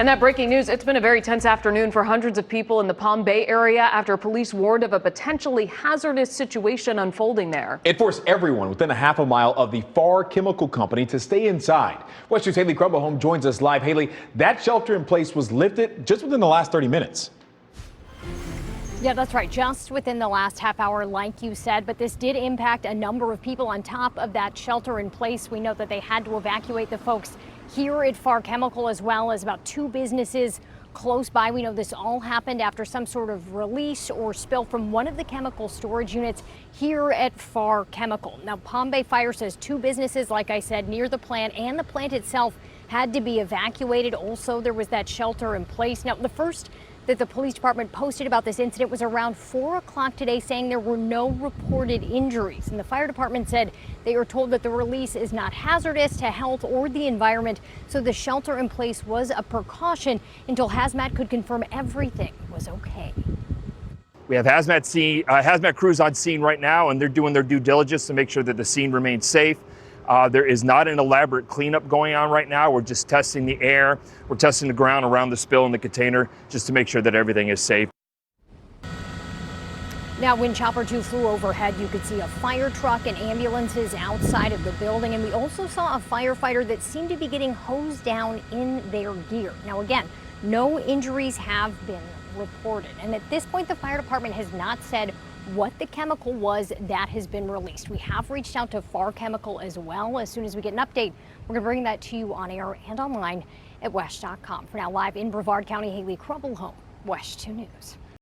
And that breaking news, it's been a very tense afternoon for hundreds of people in the Palm Bay area after police warned of a potentially hazardous situation unfolding there. It forced everyone within a half a mile of the Far Chemical Company to stay inside. West 2's Haley Crumblehome joins us live. Haley, that shelter in place was lifted just within the last 30 minutes. Yeah, that's right. Just within the last half hour, like you said, but this did impact a number of people on top of that shelter in place. We know that they had to evacuate the folks here at Far Chemical, as well as about 2 businesses close by. We know this all happened after some sort of release or spill from one of the chemical storage units here at Far Chemical. Now, Palm Bay Fire says 2 businesses, like I said, near the plant and the plant itself had to be evacuated. Also, there was that shelter in place. Now, the first that the police department posted about this incident was around 4 o'clock today, saying there were no reported injuries. And the fire department said they were told that the release is not hazardous to health or the environment, so the shelter in place was a precaution until hazmat could confirm everything was okay. We have hazmat crews on scene right now, and they're doing their due diligence to make sure that the scene remains safe. There is not an elaborate cleanup going on right now. We're just testing the air. We're testing the ground around the spill in the container just to make sure that everything is safe. Now, when Chopper 2 flew overhead, you could see a fire truck and ambulances outside of the building. And we also saw a firefighter that seemed to be getting hosed down in their gear. Now, again, no injuries have been reported. And at this point, the fire department has not said what the chemical was that has been released. We have reached out to Far Chemical as well. As soon as we get an update, we're going to bring that to you on air and online at WESH.com. For now, live in Brevard County, Haley Crumblehome, WESH 2 News.